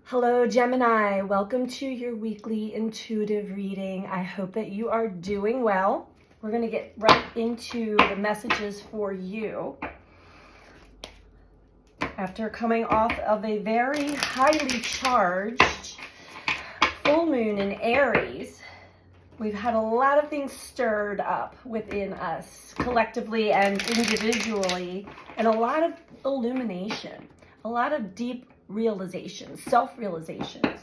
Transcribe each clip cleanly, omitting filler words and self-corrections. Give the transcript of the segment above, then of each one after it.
Hello, Gemini. Welcome to your weekly intuitive reading. I hope that you are doing well. We're going to get right into the messages for you. After coming off of a very highly charged full moon in Aries, we've had a lot of things stirred up within us, collectively and individually, and a lot of illumination, a lot of deep realizations, self-realizations,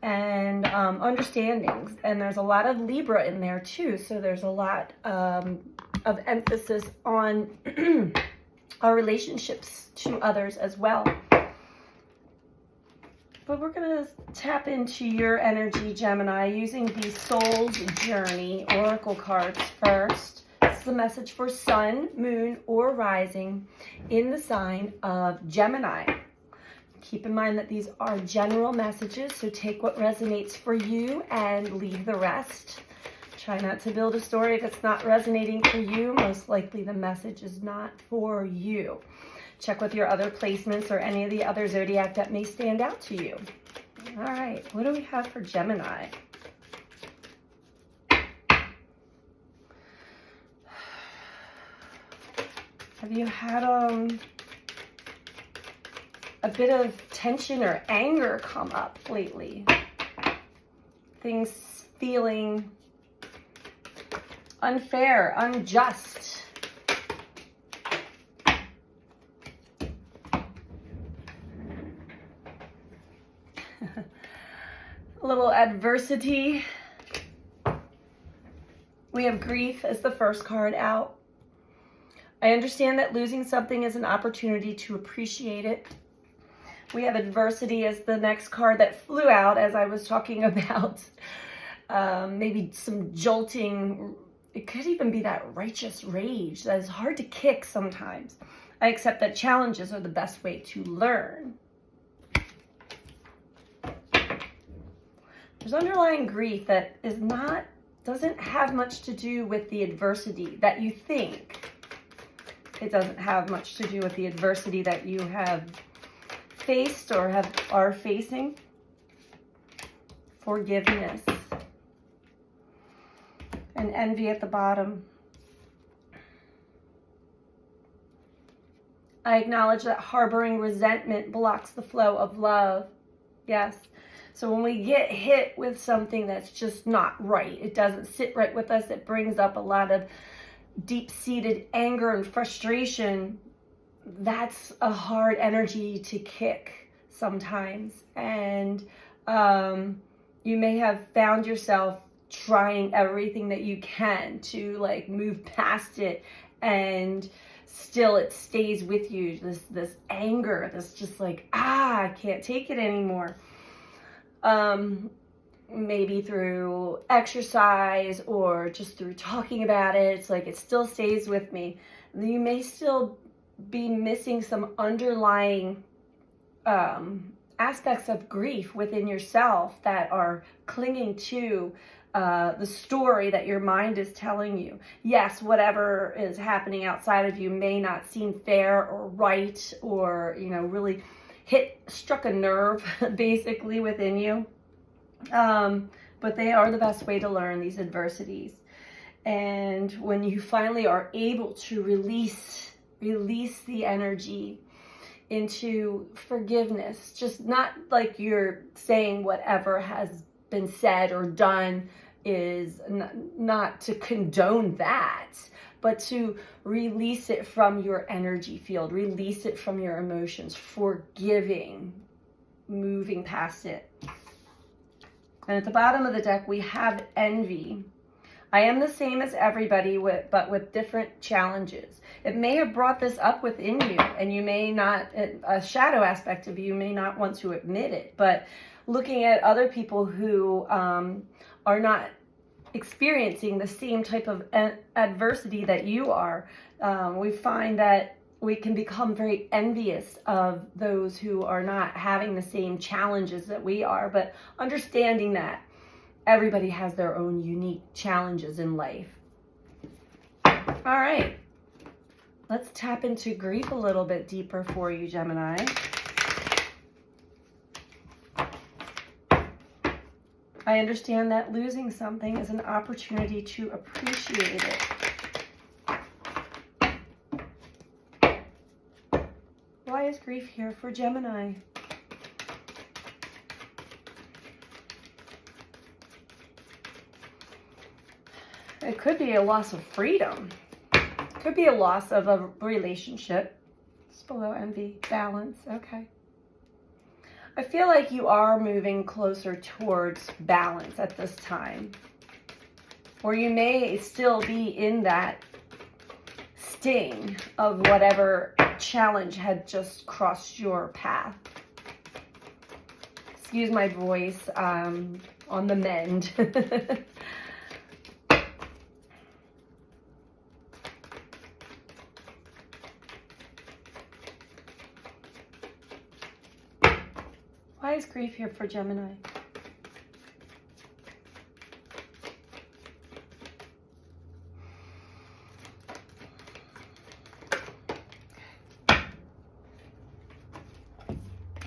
and understandings. And there's a lot of Libra in there too, so there's a lot of emphasis on our relationships to others as well. But we're going to tap into your energy, Gemini, using the Soul's Journey Oracle cards first. This is a message for Sun, Moon, or Rising in the sign of Gemini. Keep in mind that these are general messages, so take what resonates for you and leave the rest. Try not to build a story that's not resonating for you. Most likely the message is not for you. Check with your other placements or any of the other zodiac that may stand out to you. All right, what do we have for Gemini? Have you had a bit of tension or anger come up lately? Things feeling unfair, unjust. A little adversity. We have grief as the first card out. I understand that losing something is an opportunity to appreciate it. We have adversity as the next card that flew out, as I was talking about. Maybe some jolting. It could even be that righteous rage that is hard to kick sometimes. I accept that challenges are the best way to learn. There's underlying grief that doesn't have much to do with the adversity that you think. It doesn't have much to do with the adversity that you have faced or are facing. Forgiveness and envy at the bottom. I acknowledge that harboring resentment blocks the flow of love. Yes. So when we get hit with something that's just not right, it doesn't sit right with us, it brings up a lot of deep-seated anger and frustration. That's a hard energy to kick sometimes. And you may have found yourself trying everything that you can to like move past it, and still it stays with you. This anger, this just like, I can't take it anymore. Maybe through exercise or just through talking about it. It's like it still stays with me. You may still be missing some underlying aspects of grief within yourself that are clinging to the story that your mind is telling you. Yes, whatever is happening outside of you may not seem fair or right, or really struck a nerve basically within you. But they are the best way to learn, these adversities. And when you finally are able to release the energy into forgiveness, just not like you're saying whatever has been said or done is not to condone that, but to release it from your energy field, release it from your emotions, forgiving, moving past it. And at the bottom of the deck, we have envy. I am the same as everybody, but with different challenges. It may have brought this up within you, and you may not, a shadow aspect of you may not want to admit it, but looking at other people who are not experiencing the same type of adversity that you are, we find that we can become very envious of those who are not having the same challenges that we are, but understanding that everybody has their own unique challenges in life. All right, let's tap into grief a little bit deeper for you, Gemini. I understand that losing something is an opportunity to appreciate it. Why is grief here for Gemini? It could be a loss of freedom. It could be a loss of a relationship. It's below envy, balance, okay. I feel like you are moving closer towards balance at this time. Or you may still be in that sting of whatever challenge had just crossed your path. Excuse my voice, on the mend. Why is grief here for Gemini?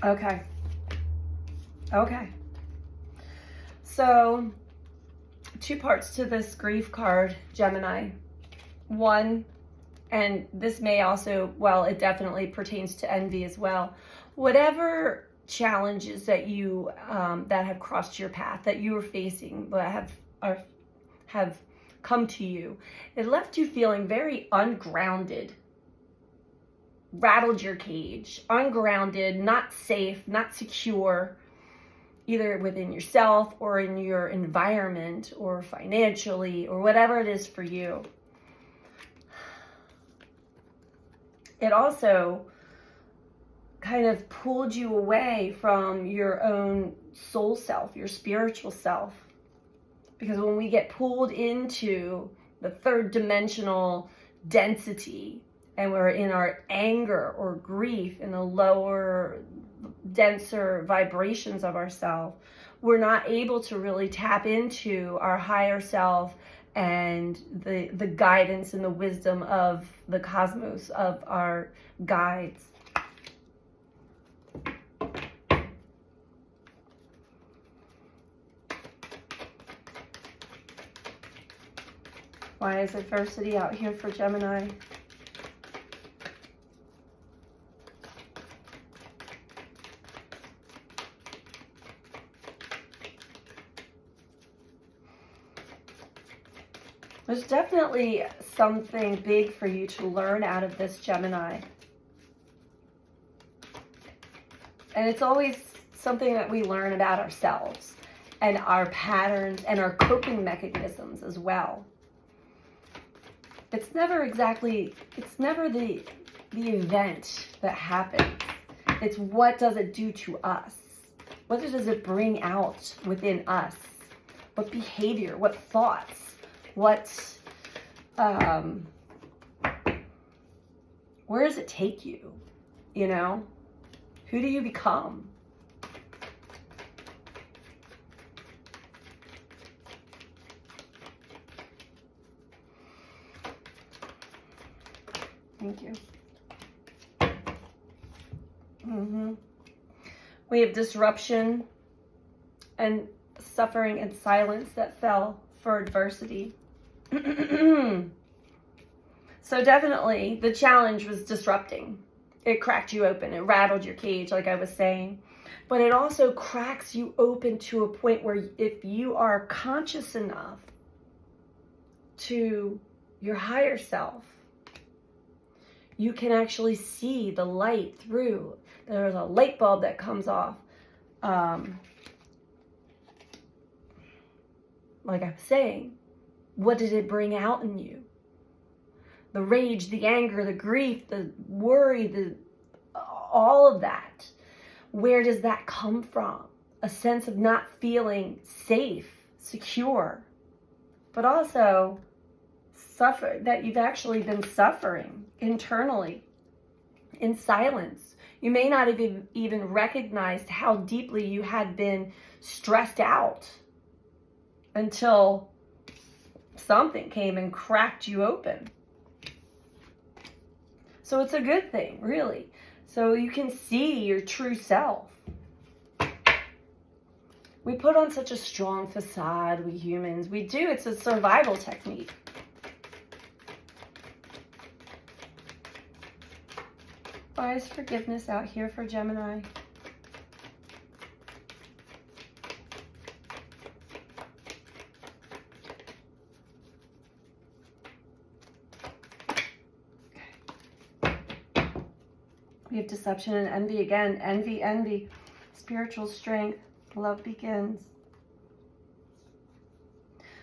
Okay. Okay. So, two parts to this grief card, Gemini. One, and this may also, well, it definitely pertains to envy as well. Whatever challenges that you that have crossed your path, that you are facing, but have come to you, it left you feeling very ungrounded, rattled your cage, ungrounded, not safe, not secure, either within yourself or in your environment or financially or whatever it is for you. It also kind of pulled you away from your own soul self, your spiritual self. Because when we get pulled into the third dimensional density and we're in our anger or grief in the lower, denser vibrations of ourselves, we're not able to really tap into our higher self and the guidance and the wisdom of the cosmos, of our guides. Why is adversity out here for Gemini? There's definitely something big for you to learn out of this, Gemini. And it's always something that we learn about ourselves and our patterns and our coping mechanisms as well. It's never the event that happens. It's what does it do to us? What does it bring out within us? What behavior, what thoughts, what, where does it take you? You know, who do you become? Thank you. We have disruption and suffering and silence that fell for adversity. So definitely the challenge was disrupting. It cracked you open. It rattled your cage, like I was saying. But it also cracks you open to a point where if you are conscious enough to your higher self, you can actually see the light through. There's a light bulb that comes off. Like I was saying, what did it bring out in you? The rage, the anger, the grief, the worry, all of that. Where does that come from? A sense of not feeling safe, secure, but also that you've actually been suffering internally in silence. You may not have even recognized how deeply you had been stressed out until something came and cracked you open. So it's a good thing, really. So you can see your true self. We put on such a strong facade, we humans. We do. It's a survival technique. Why is forgiveness out here for Gemini? We have deception and envy again. Envy, envy. Spiritual strength. Love begins.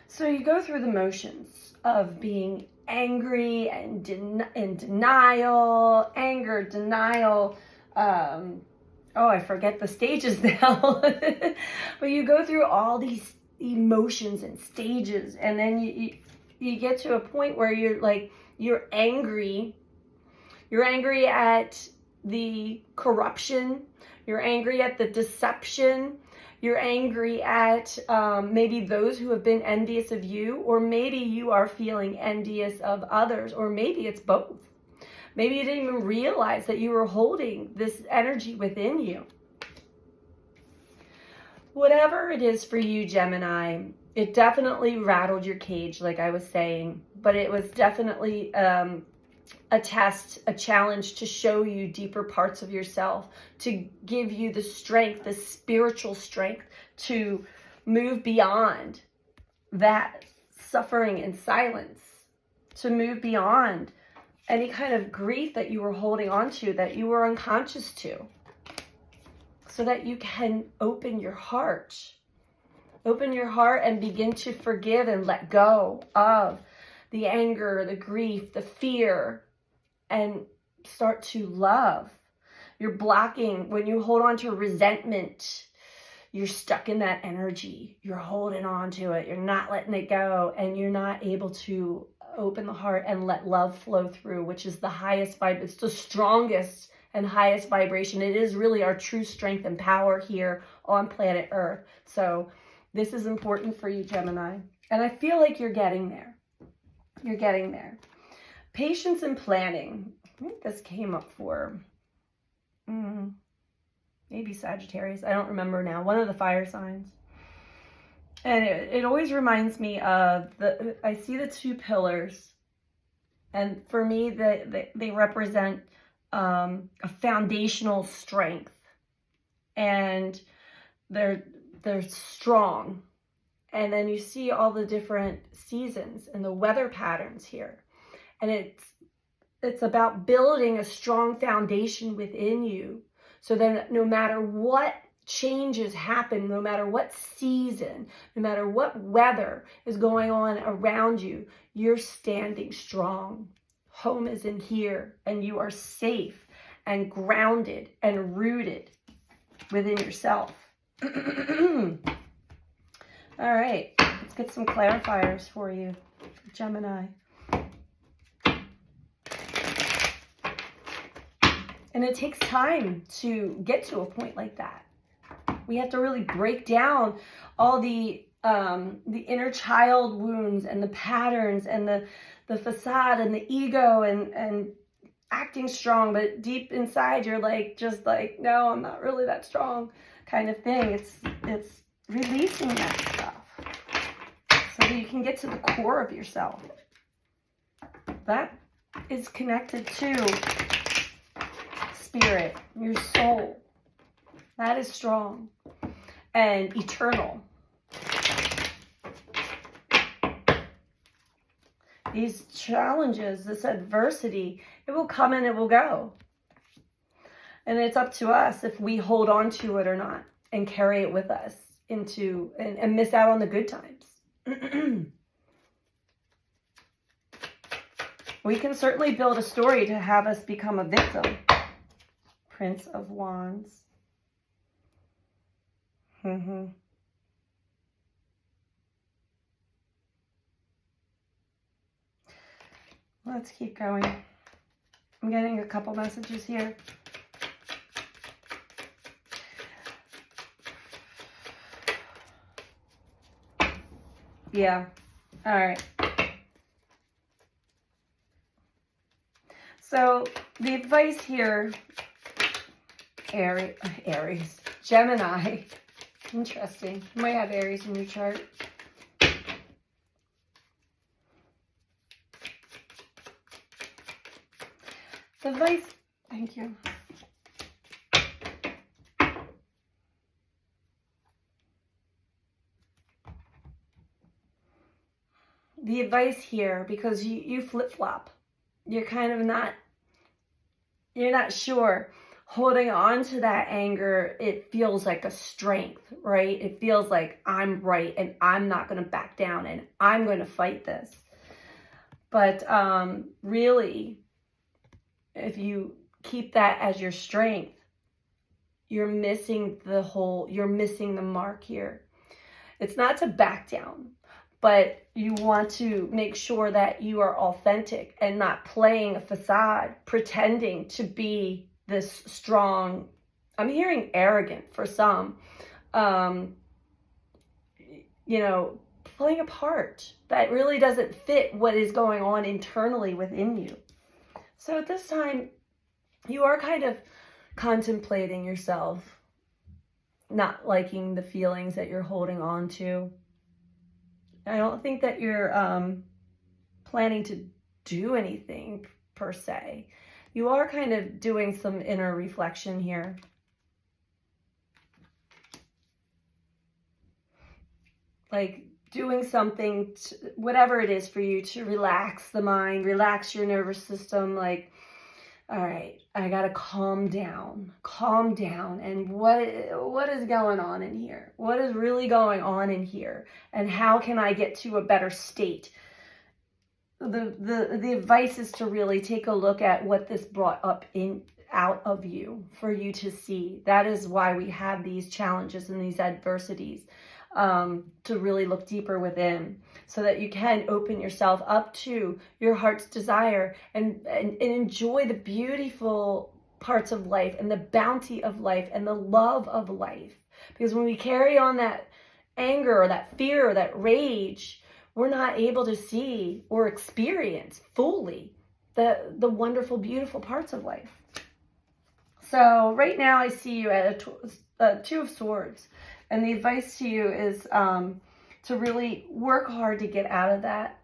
So you go through the motions of being angry and in denial, anger, denial. Oh, I forget the stages now. But you go through all these emotions and stages, and then you get to a point where you're angry. You're angry at the corruption. You're angry at the deception. You're angry at maybe those who have been envious of you, or maybe you are feeling envious of others, or maybe it's both. Maybe you didn't even realize that you were holding this energy within you. Whatever it is for you, Gemini, it definitely rattled your cage, like I was saying, but it was definitely a test, a challenge to show you deeper parts of yourself, to give you the strength, the spiritual strength to move beyond that suffering in silence, to move beyond any kind of grief that you were holding on to, that you were unconscious to, so that you can open your heart and begin to forgive and let go of the anger, the grief, the fear, and start to love. You're blocking. When you hold on to resentment, you're stuck in that energy. You're holding on to it. You're not letting it go, and you're not able to open the heart and let love flow through, which is the highest vibe. It's the strongest and highest vibration. It is really our true strength and power here on planet Earth. So this is important for you, Gemini. And I feel like you're getting there. You're getting there. Patience and planning. I think this came up for maybe Sagittarius. I don't remember now. One of the fire signs. And it always reminds me of I see the two pillars. And for me, they represent a foundational strength. And they're strong. And then you see all the different seasons and the weather patterns here. And it's about building a strong foundation within you, so that no matter what changes happen, no matter what season, no matter what weather is going on around you, you're standing strong. Home is in here, and you are safe and grounded and rooted within yourself. All right, let's get some clarifiers for you, Gemini. And it takes time to get to a point like that. We have to really break down all the inner child wounds and the patterns and the facade and the ego and acting strong, but deep inside you're just like, no, I'm not really that strong kind of thing. It's releasing that stuff so that you can get to the core of yourself. That is connected to spirit, your soul. That is strong and eternal. These challenges, this adversity, it will come and it will go. And it's up to us if we hold on to it or not and carry it with us into and miss out on the good times. We can certainly build a story to have us become a victim. Prince of Wands. Let's keep going. I'm getting a couple messages here. Yeah. All right. So the advice here, Aries, Gemini, Interesting. You might have Aries in your chart. The advice, thank you. The advice here, because you flip-flop. You're kind of not, you're not sure. Holding on to that anger, it feels like a strength, right? It feels like I'm right and I'm not going to back down and I'm going to fight this. But really, if you keep that as your strength, you're missing the mark here. It's not to back down, but you want to make sure that you are authentic and not playing a facade, pretending to be this strong. I'm hearing arrogant for some, you know, playing a part that really doesn't fit what is going on internally within you. So at this time, you are kind of contemplating yourself, not liking the feelings that you're holding on to. I don't think that you're planning to do anything per se. You are kind of doing some inner reflection here. Like doing something, whatever it is for you, to relax the mind, relax your nervous system. Like, all right, I got to calm down, and what is going on in here? What is really going on in here? And how can I get to a better state? The advice is to really take a look at what this brought up out of you for you to see. That is why we have these challenges and these adversities, to really look deeper within, so that you can open yourself up to your heart's desire and enjoy the beautiful parts of life and the bounty of life and the love of life. Because when we carry on that anger or that fear or that rage, we're not able to see or experience fully the wonderful, beautiful parts of life. So right now I see you at a Two of Swords. And the advice to you is to really work hard to get out of that.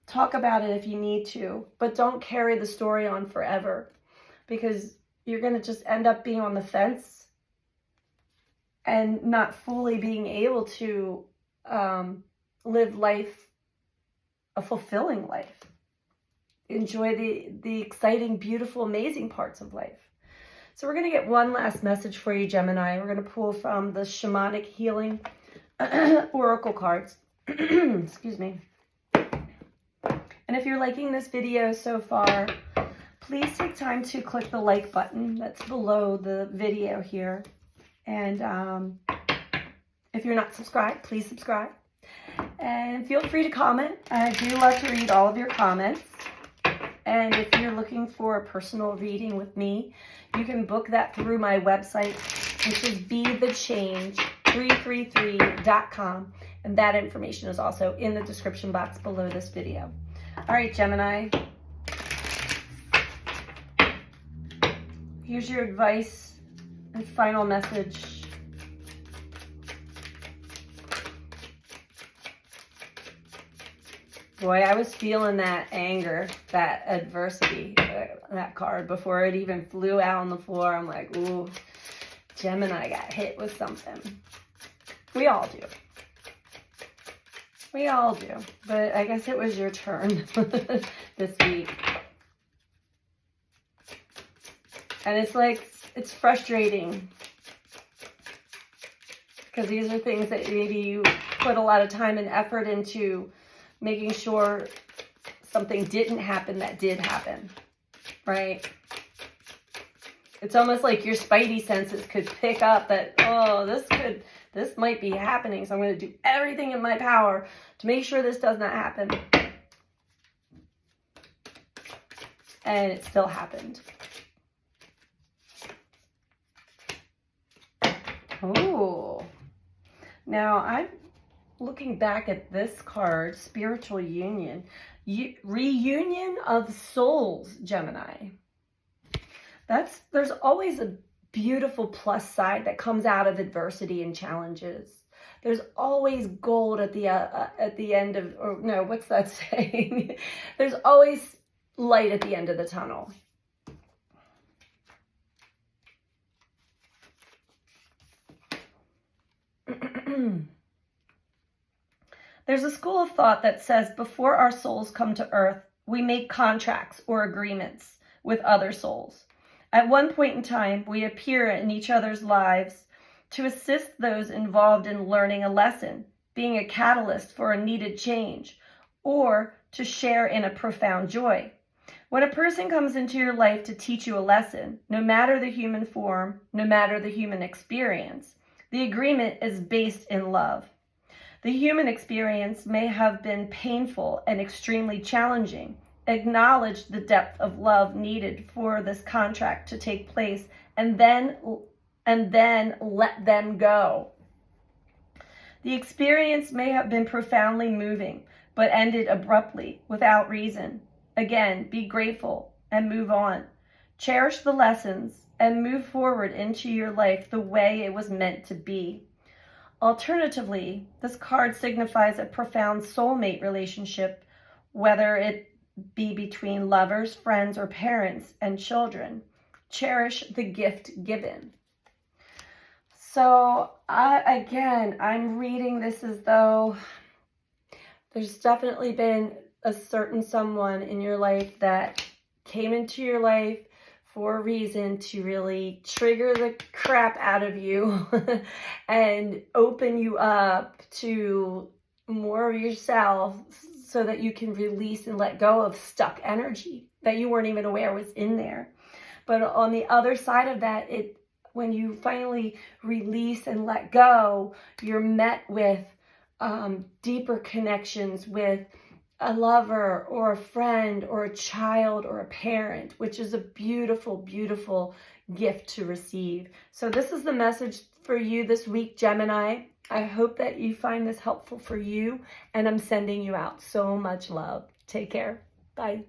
Talk about it if you need to, but don't carry the story on forever, because you're going to just end up being on the fence and not fully being able to live life, a fulfilling life. Enjoy the exciting, beautiful, amazing parts of life. So we're going to get one last message for you, Gemini. We're going to pull from the Shamanic Healing Oracle cards. Excuse me. And if you're liking this video so far, please take time to click the like button that's below the video here. And if you're not subscribed, please subscribe. And feel free to comment. I do love to read all of your comments. And if you're looking for a personal reading with me, you can book that through my website, which is BeTheChange333.com. And that information is also in the description box below this video. All right, Gemini. Here's your advice and final message. Boy, I was feeling that anger, that adversity, that card, before it even flew out on the floor. I'm like, ooh, Gemini got hit with something. We all do. We all do. But I guess it was your turn this week. And it's like, it's frustrating, because these are things that maybe you put a lot of time and effort into making sure something didn't happen that did happen, right? It's almost like your spidey senses could pick up that, oh, this might be happening, so I'm going to do everything in my power to make sure this does not happen. And it still happened. Oh, now I'm looking back at this card, Spiritual Union. Reunion of souls, Gemini. There's always a beautiful plus side that comes out of adversity and challenges. There's always gold at the end of, or no, what's that saying? There's always light at the end of the tunnel. There's a school of thought that says before our souls come to earth, we make contracts or agreements with other souls. At one point in time, we appear in each other's lives to assist those involved in learning a lesson, being a catalyst for a needed change, or to share in a profound joy. When a person comes into your life to teach you a lesson, no matter the human form, no matter the human experience, the agreement is based in love. The human experience may have been painful and extremely challenging. Acknowledge the depth of love needed for this contract to take place, and then let them go. The experience may have been profoundly moving, but ended abruptly, without reason. Again, be grateful and move on. Cherish the lessons and move forward into your life the way it was meant to be. Alternatively, this card signifies a profound soulmate relationship, whether it be between lovers, friends, or parents and children. Cherish the gift given. So I'm reading this as though there's definitely been a certain someone in your life that came into your life for a reason to really trigger the crap out of you and open you up to more of yourself so that you can release and let go of stuck energy that you weren't even aware was in there. But on the other side of that, when you finally release and let go, you're met with deeper connections with a lover or a friend or a child or a parent, which is a beautiful, beautiful gift to receive. So this is the message for you this week, Gemini. I hope that you find this helpful for you, and I'm sending you out so much love. Take care. Bye.